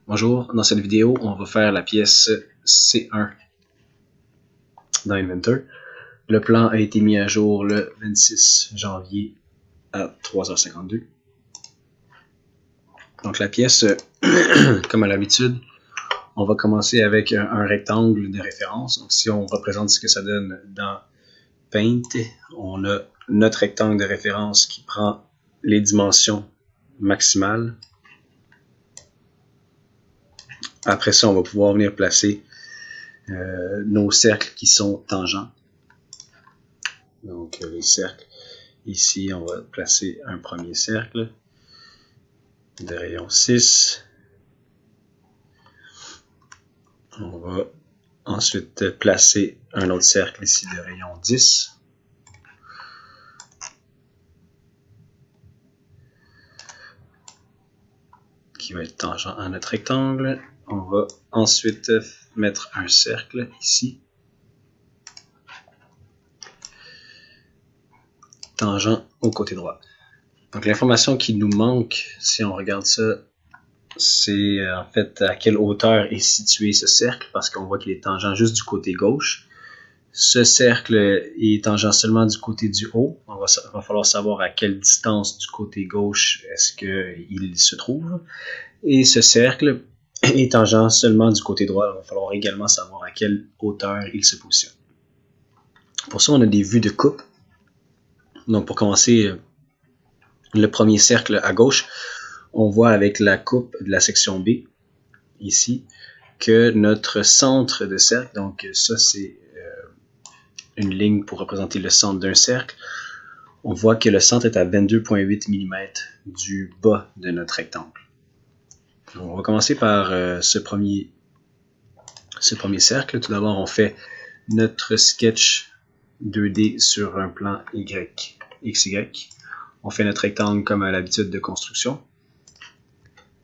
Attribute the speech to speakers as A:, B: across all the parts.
A: Bonjour, dans cette vidéo, on va faire la pièce C1 dans Inventor. Le plan a été mis à jour le 26 janvier à 3h52. Donc la pièce, comme à l'habitude, on va commencer avec un rectangle de référence. Donc si on représente ce que ça donne dans Paint, on a notre rectangle de référence qui prend les dimensions maximales. Après ça, on va pouvoir venir placer nos cercles qui sont tangents. Donc les cercles, ici on va placer un premier cercle de rayon 6. On va ensuite placer un autre cercle ici de rayon 10. Qui va être tangent à notre rectangle. On va ensuite mettre un cercle ici. Tangent au côté droit. Donc l'information qui nous manque, si on regarde ça, c'est en fait à quelle hauteur est situé ce cercle, parce qu'on voit qu'il est tangent juste du côté gauche. Ce cercle est tangent seulement du côté du haut. Il va falloir savoir à quelle distance du côté gauche est-ce qu'il se trouve. Et ce cercle est tangent seulement du côté droit. Il va falloir également savoir à quelle hauteur il se positionne. Pour ça, on a des vues de coupe. Donc pour commencer, le premier cercle à gauche, on voit avec la coupe de la section B, ici, que notre centre de cercle, donc ça c'est une ligne pour représenter le centre d'un cercle, on voit que le centre est à 22,8 mm du bas de notre rectangle. Donc, on va commencer par ce premier cercle. Tout d'abord, on fait notre sketch 2D sur un plan XY. On fait notre rectangle comme à l'habitude de construction.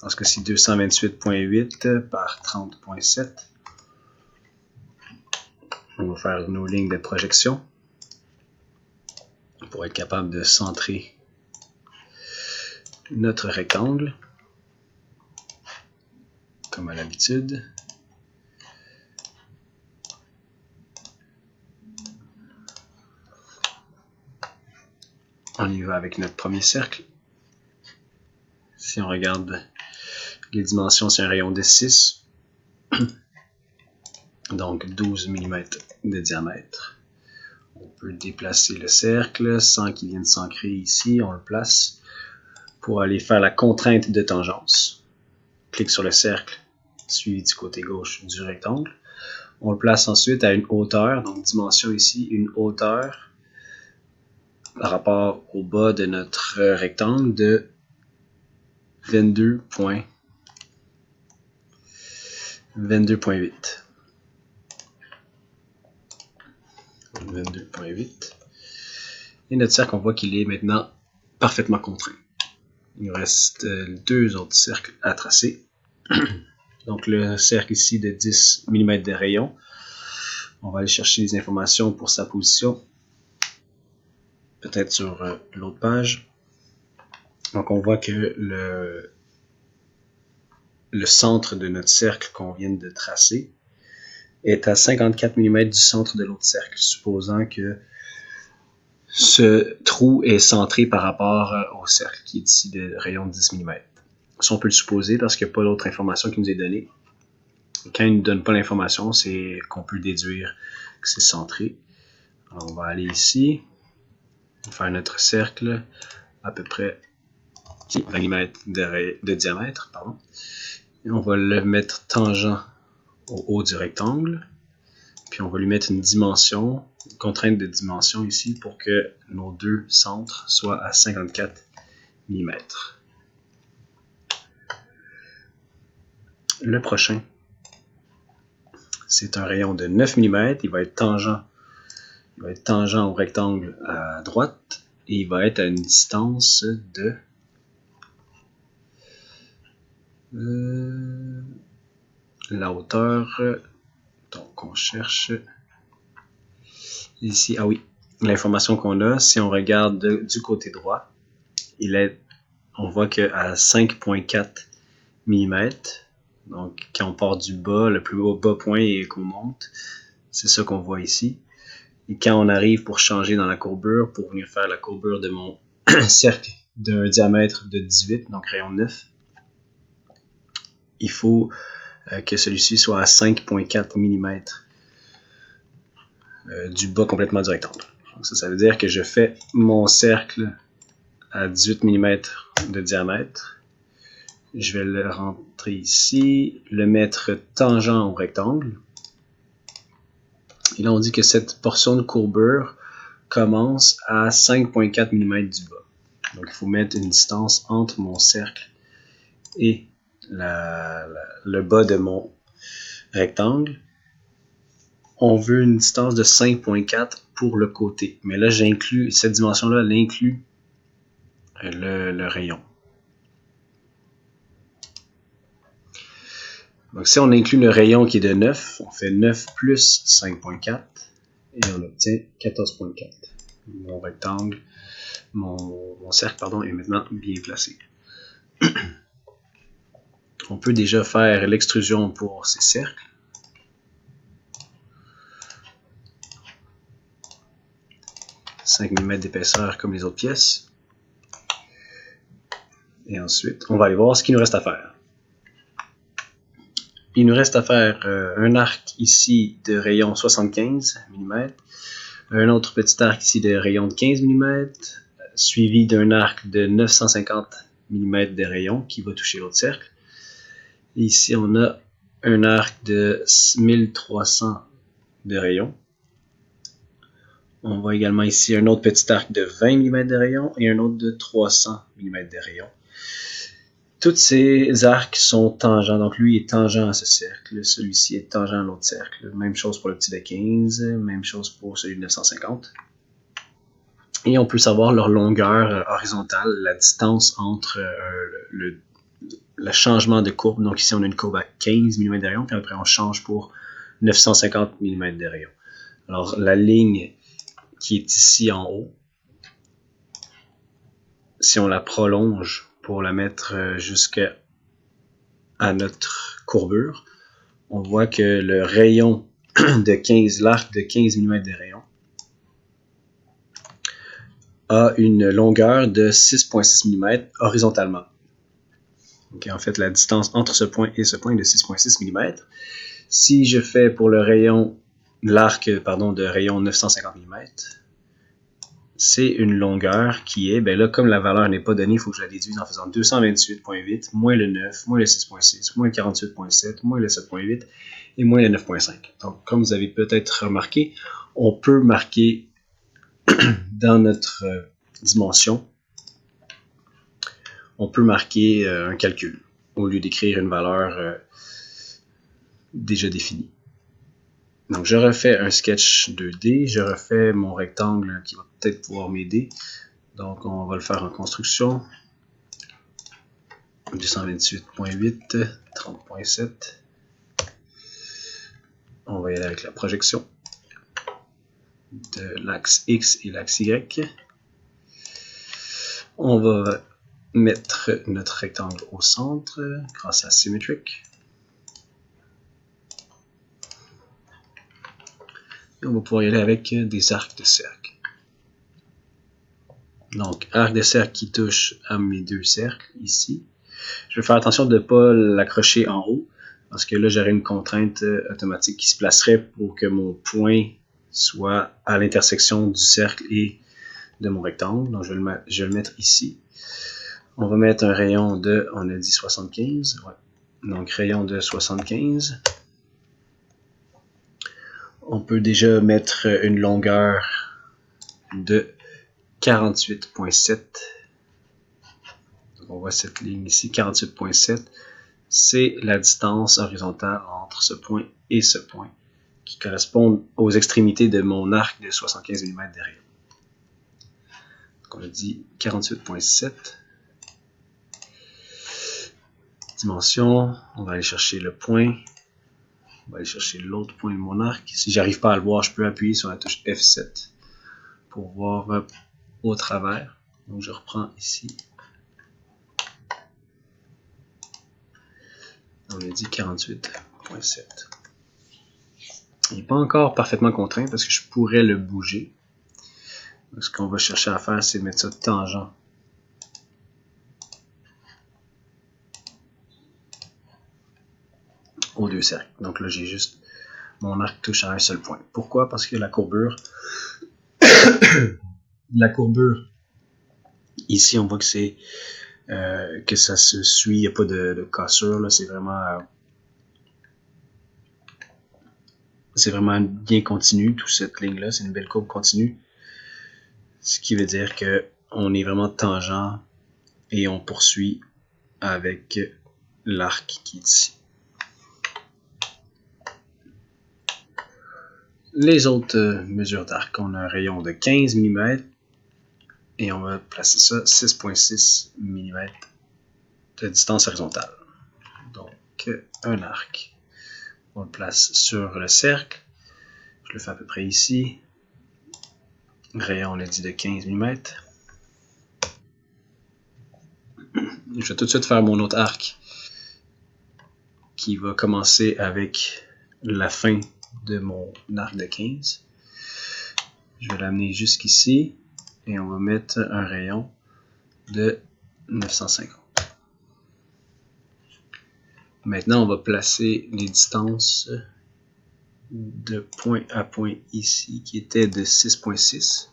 A: Dans ce cas-ci, 228,8 par 30,7. On va faire nos lignes de projection pour être capable de centrer notre rectangle, comme à l'habitude. On y va avec notre premier cercle. Si on regarde les dimensions, c'est un rayon de 6. Donc 12 mm de diamètre. On peut déplacer le cercle sans qu'il vienne s'ancrer ici. On le place pour aller faire la contrainte de tangence. Clique sur le cercle suivi du côté gauche du rectangle. On le place ensuite à une hauteur, donc dimension ici, une hauteur par rapport au bas de notre rectangle de 22,8. Et notre cercle, on voit qu'il est maintenant parfaitement contraint. Il nous reste deux autres cercles à tracer. Donc le cercle ici de 10 mm de rayon. On va aller chercher les informations pour sa position. Peut-être sur l'autre page. Donc on voit que le centre de notre cercle qu'on vient de tracer est à 54 mm du centre de l'autre cercle, supposant que ce trou est centré par rapport au cercle qui est ici de rayon de 10 mm. Ça, on peut le supposer parce qu'il n'y a pas d'autre information qui nous est donnée. Quand il ne nous donne pas l'information, c'est qu'on peut déduire que c'est centré. Alors, on va aller ici, on va faire notre cercle à peu près 20 mm de diamètre. Pardon. Et on va le mettre tangent au haut du rectangle. Puis on va lui mettre une dimension, une contrainte de dimension ici pour que nos deux centres soient à 54 mm. Le prochain, c'est un rayon de 9 mm. Il va être tangent au rectangle à droite et il va être à une distance de la hauteur. Donc on cherche ici, ah oui, l'information qu'on a, si on regarde du côté droit, on voit qu'à 5,4 mm Donc, quand on part du bas, le plus bas point et qu'on monte, c'est ça qu'on voit ici. Et quand on arrive pour changer dans la courbure, pour venir faire la courbure de mon cercle d'un diamètre de 18, donc rayon 9, il faut que celui-ci soit à 5,4 mm du bas complètement du rectangle. Donc ça veut dire que je fais mon cercle à 18 mm de diamètre. Je vais le rentrer ici, le mettre tangent au rectangle. Et là, on dit que cette portion de courbure commence à 5,4 mm du bas. Donc, il faut mettre une distance entre mon cercle et le bas de mon rectangle. On veut une distance de 5,4 pour le côté. Mais là, j'inclus, cette dimension-là, elle inclut le rayon. Donc, si on inclut le rayon qui est de 9, on fait 9 plus 5,4 et on obtient 14,4. Mon rectangle, mon cercle, pardon, est maintenant bien placé. On peut déjà faire l'extrusion pour ces cercles. « 5 mm d'épaisseur comme les autres pièces. Et ensuite, on va aller voir ce qu'il nous reste à faire. Il nous reste à faire un arc ici de rayon 75 mm, un autre petit arc ici de rayon de 15 mm, suivi d'un arc de 950 mm de rayon qui va toucher l'autre cercle. Et ici, on a un arc de 1300 de rayon. On voit également ici un autre petit arc de 20 mm de rayon et un autre de 300 mm de rayon. Tous ces arcs sont tangents, donc lui est tangent à ce cercle, celui-ci est tangent à l'autre cercle. Même chose pour le petit de 15, même chose pour celui de 950. Et on peut savoir leur longueur horizontale, la distance entre le changement de courbe. Donc ici on a une courbe à 15 mm de rayon, puis après on change pour 950 mm de rayon. Alors la ligne qui est ici en haut, si on la prolonge pour la mettre jusqu'à notre courbure, on voit que le rayon de 15, l'arc de 15 mm de rayon a une longueur de 6,6 mm horizontalement. Okay, en fait, la distance entre ce point et ce point est de 6,6 mm. Si je fais pour le rayon, l'arc de rayon 950 mm, c'est une longueur qui est, ben là, comme la valeur n'est pas donnée, il faut que je la déduise en faisant 228,8 moins le 9, moins le 6,6, moins le 48,7, moins le 7,8 et moins le 9,5. Donc, comme vous avez peut-être remarqué, on peut marquer dans notre dimension, on peut marquer un calcul au lieu d'écrire une valeur déjà définie. Donc, je refais un sketch 2D, je refais mon rectangle qui va peut-être pouvoir m'aider. Donc, on va le faire en construction. 228,8, 30,7. On va y aller avec la projection de l'axe X et l'axe Y. On va mettre notre rectangle au centre grâce à Symmetric. Et on va pouvoir y aller avec des arcs de cercle. Donc, arc de cercle qui touche à mes deux cercles ici. Je vais faire attention de ne pas l'accrocher en haut, parce que là, j'aurai une contrainte automatique qui se placerait pour que mon point soit à l'intersection du cercle et de mon rectangle. Donc, je vais le mettre ici. On va mettre un rayon de, on a dit 75. Ouais. Donc, rayon de 75. On peut déjà mettre une longueur de 48,7. On voit cette ligne ici, 48,7. C'est la distance horizontale entre ce point et ce point, qui correspond aux extrémités de mon arc de 75 mm de rayon. Donc on a dit 48,7. Dimension, on va aller chercher le point. On va aller chercher l'autre point de mon arc. Si j'arrive pas à le voir, je peux appuyer sur la touche F7 pour voir au travers. Donc je reprends ici. On a dit 48.7. Il n'est pas encore parfaitement contraint parce que je pourrais le bouger. Donc, ce qu'on va chercher à faire, c'est mettre ça tangent aux deux cercles. Donc là, j'ai juste mon arc touche à un seul point. Pourquoi? Parce que la courbure, ici, on voit que c'est que ça se suit, il n'y a pas de cassure, c'est vraiment bien continu, toute cette ligne-là, c'est une belle courbe continue. Ce qui veut dire que on est vraiment tangent et on poursuit avec l'arc qui est ici. Les autres mesures d'arc, on a un rayon de 15 mm et on va placer ça 6.6 mm de distance horizontale. Donc un arc. On le place sur le cercle. Je le fais à peu près ici. Rayon, on a dit de 15 mm. Je vais tout de suite faire mon autre arc qui va commencer avec la fin de mon arc de 15. Je vais l'amener jusqu'ici et on va mettre un rayon de 950. Maintenant, on va placer les distances de point à point ici qui étaient de 6.6.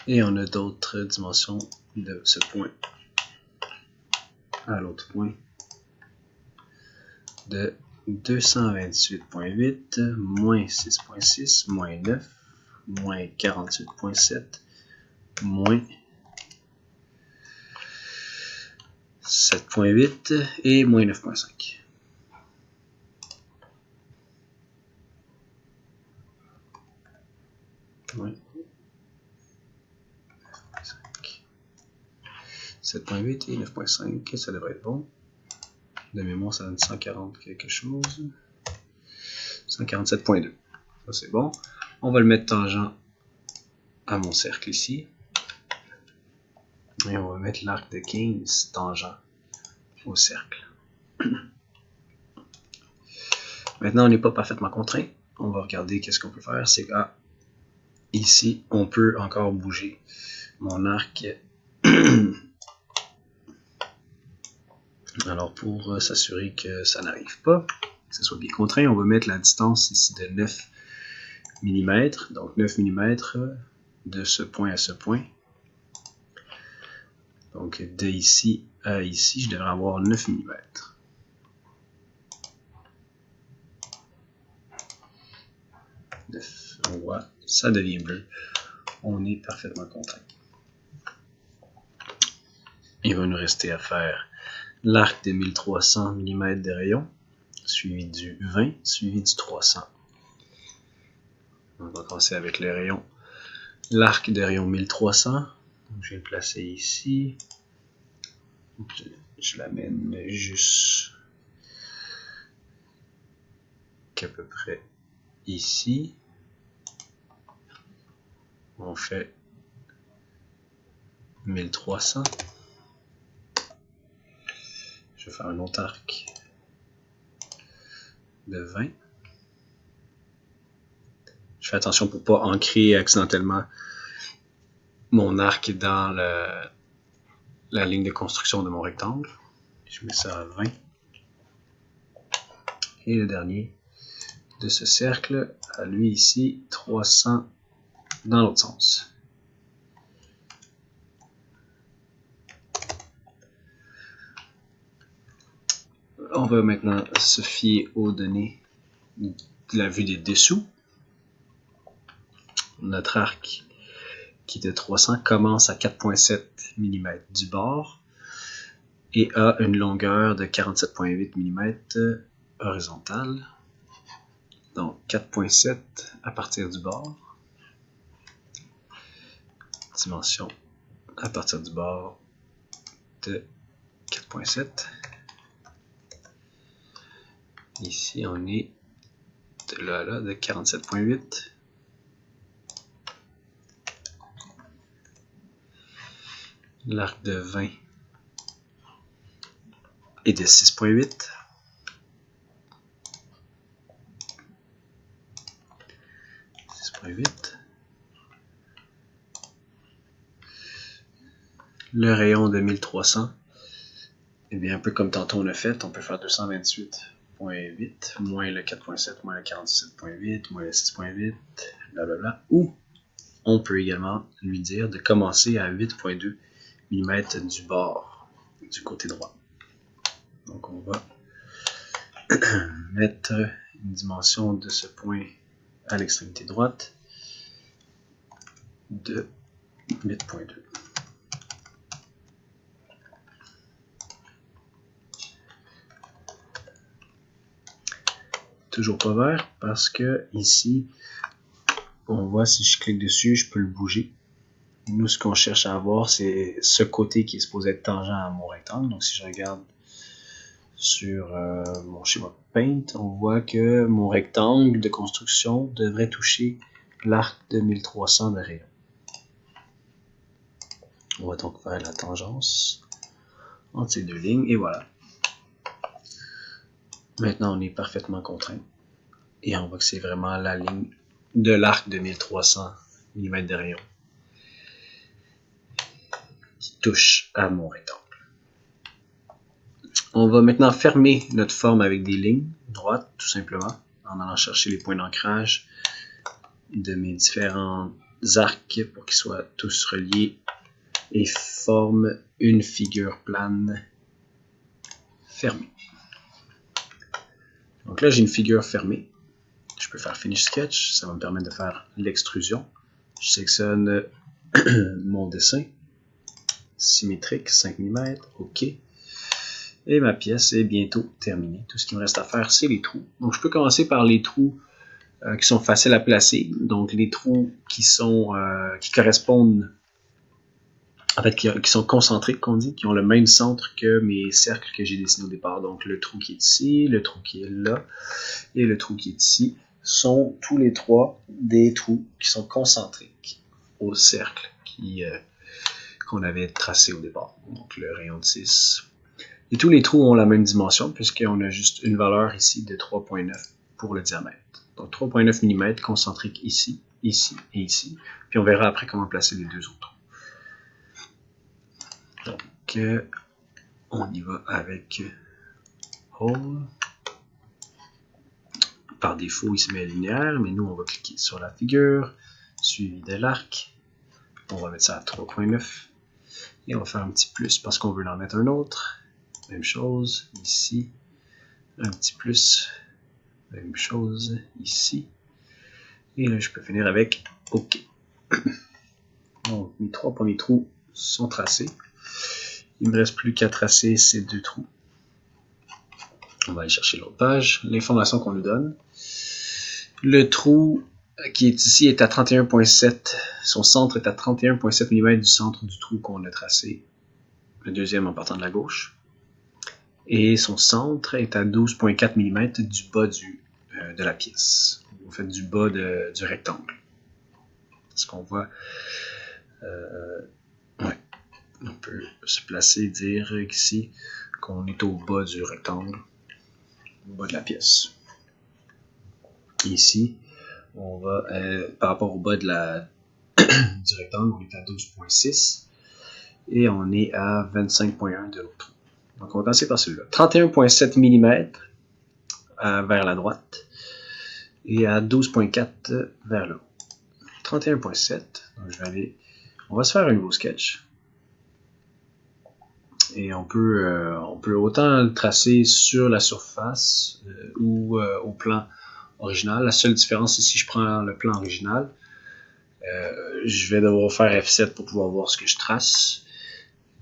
A: Et on a d'autres dimensions de ce point à l'autre point de 228.8, moins 6.6, moins 9, moins 48.7, moins 7.8 et moins 9.5. Ouais. 7.8 et 9.5, ça devrait être bon. De mémoire, ça donne 140 quelque chose. 147.2. Ça, c'est bon. On va le mettre tangent à mon cercle ici. Et on va mettre l'arc de 15 tangent au cercle. Maintenant, on n'est pas parfaitement contraint. On va regarder qu'est-ce qu'on peut faire. C'est que ici, on peut encore bouger mon arc. Alors, pour s'assurer que ça n'arrive pas, que ce soit bien contraint, on va mettre la distance ici de 9 mm. Donc, 9 mm de ce point à ce point. Donc, de ici à ici, je devrais avoir 9 mm. On voit, ça devient bleu. On est parfaitement contraint. Il va nous rester à faire l'arc de 1300 mm de rayon, suivi du 20, suivi du 300. On va commencer avec le rayon. L'arc de rayon 1300. Donc, je vais le placer ici. Je l'amène juste à peu près ici. On fait 1300. Je vais faire un autre arc de 20. Je fais attention pour ne pas ancrer accidentellement mon arc dans la ligne de construction de mon rectangle. Je mets ça à 20. Et le dernier de ce cercle, à lui ici, 300 dans l'autre sens. On va maintenant se fier aux données de la vue des dessous. Notre arc qui est de 300 commence à 4.7 mm du bord et a une longueur de 47.8 mm horizontale. Donc 4.7 à partir du bord. Dimension à partir du bord de 4.7. Ici, on est de là à là de 47.8. L'arc de 20 et de 6.8. Le rayon de 1300, et bien un peu comme tantôt on a fait, on peut faire 228.8 moins le 4.7 moins le 47.8 moins le 6.8, blablabla. Ou on peut également lui dire de commencer à 8.2 mm du bord du côté droit. Donc on va mettre une dimension de ce point à l'extrémité droite de 8.2. Toujours pas vert parce que ici, on voit si je clique dessus, je peux le bouger. Nous, ce qu'on cherche à avoir, c'est ce côté qui est supposé être tangent à mon rectangle. Donc si je regarde sur mon schéma Paint, on voit que mon rectangle de construction devrait toucher l'arc de 1300 de rayon. On va donc faire la tangence entre ces deux lignes et voilà. Maintenant, on est parfaitement contraint et on voit que c'est vraiment la ligne de l'arc de 1300 mm de rayon qui touche à mon rectangle. On va maintenant fermer notre forme avec des lignes droites, tout simplement, en allant chercher les points d'ancrage de mes différents arcs pour qu'ils soient tous reliés et forment une figure plane fermée. Donc là, j'ai une figure fermée. Je peux faire Finish Sketch, ça va me permettre de faire l'extrusion. Je sélectionne mon dessin, symétrique, 5 mm, OK. Et ma pièce est bientôt terminée. Tout ce qui me reste à faire, c'est les trous. Donc je peux commencer par les trous qui sont faciles à placer. Donc les trous qui correspondent, en fait, qui sont concentriques, qu'on dit, qui ont le même centre que mes cercles que j'ai dessinés au départ. Donc le trou qui est ici, le trou qui est là, et le trou qui est ici, sont tous les trois des trous qui sont concentriques au cercle qu'on avait tracé au départ. Donc le rayon de 6. Et tous les trous ont la même dimension, puisqu'on a juste une valeur ici de 3.9 pour le diamètre. Donc 3.9 mm concentrique ici, ici et ici. Puis on verra après comment placer les deux autres. Donc on y va avec Hole. Par défaut, il se met linéaire, mais nous on va cliquer sur la figure, suivi de l'arc. On va mettre ça à 3.9. Et on va faire un petit plus parce qu'on veut en mettre un autre. Même chose ici, un petit plus, même chose ici, et là je peux finir avec OK. Donc mes trois premiers trous sont tracés. Il ne me reste plus qu'à tracer ces deux trous. On va aller chercher l'autre page, l'information qu'on nous donne. Le trou qui est ici est à 31.7, son centre est à 31.7 mm du centre du trou qu'on a tracé, le deuxième en partant de la gauche. Et son centre est à 12.4 mm du bas de la pièce, en fait du bas du rectangle. Ce qu'on voit, ouais, on peut se placer et dire ici qu'on est au bas du rectangle, au bas de la pièce. Ici, on va, par rapport au bas du rectangle, on est à 12.6 et on est à 25.1 de l'autre. Donc on va passer par celui-là. 31.7 mm vers la droite et à 12.4 vers le haut. 31.7, donc on va se faire un nouveau sketch. Et on peut autant le tracer sur la surface ou au plan original. La seule différence, c'est si je prends le plan original, je vais devoir faire F7 pour pouvoir voir ce que je trace.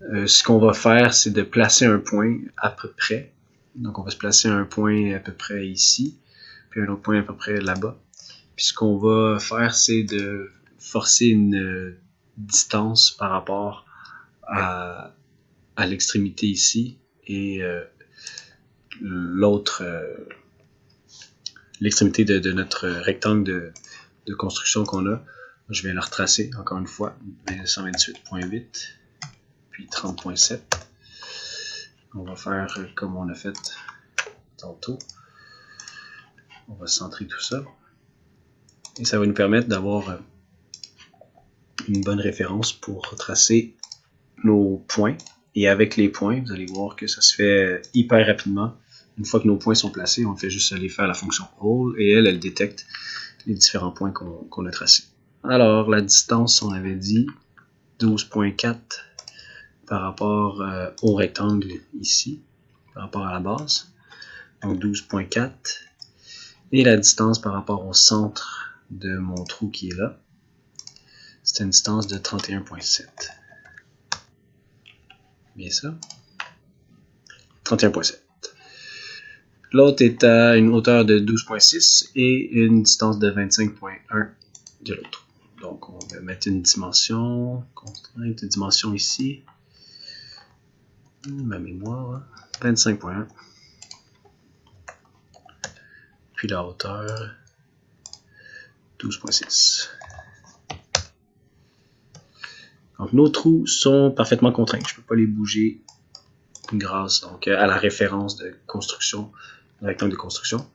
A: Ce qu'on va faire, c'est de placer un point à peu près. Donc on va se placer un point à peu près ici, puis un autre point à peu près là-bas. Puis ce qu'on va faire, c'est de forcer une distance par rapport à l'extrémité ici et l'extrémité de notre rectangle de construction qu'on a. Je vais le retracer encore une fois, 128.8 puis 30.7. On va faire comme on a fait tantôt. On va centrer tout ça. Et ça va nous permettre d'avoir une bonne référence pour tracer nos points. Et avec les points, vous allez voir que ça se fait hyper rapidement. Une fois que nos points sont placés, on fait juste aller faire la fonction roll et elle détecte les différents points qu'on a tracés. Alors, la distance, on avait dit 12.4 par rapport au rectangle ici, par rapport à la base. Donc 12.4. Et la distance par rapport au centre de mon trou qui est là, c'est une distance de 31.7. Bien ça? 31.7. L'autre est à une hauteur de 12.6 et une distance de 25.1 de l'autre. Donc on va mettre une dimension, contrainte de dimension ici. Ma mémoire, 25.1. Puis la hauteur, 12.6. Donc nos trous sont parfaitement contraints. Je ne peux pas les bouger grâce donc, à la référence de construction, le rectangle de construction.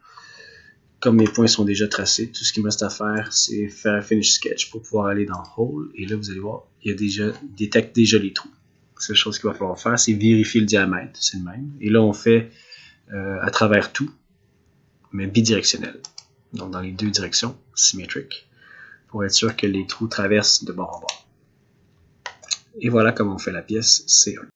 A: Comme mes points sont déjà tracés, tout ce qu'il me reste à faire, c'est faire un finish sketch pour pouvoir aller dans Hole. Et là, vous allez voir, il détecte déjà les trous. La seule chose qu'il va falloir faire, c'est vérifier le diamètre. C'est le même. Et là, on fait à travers tout, mais bidirectionnel. Donc, dans les deux directions, symétriques, pour être sûr que les trous traversent de bord en bord. Et voilà comment on fait la pièce C1.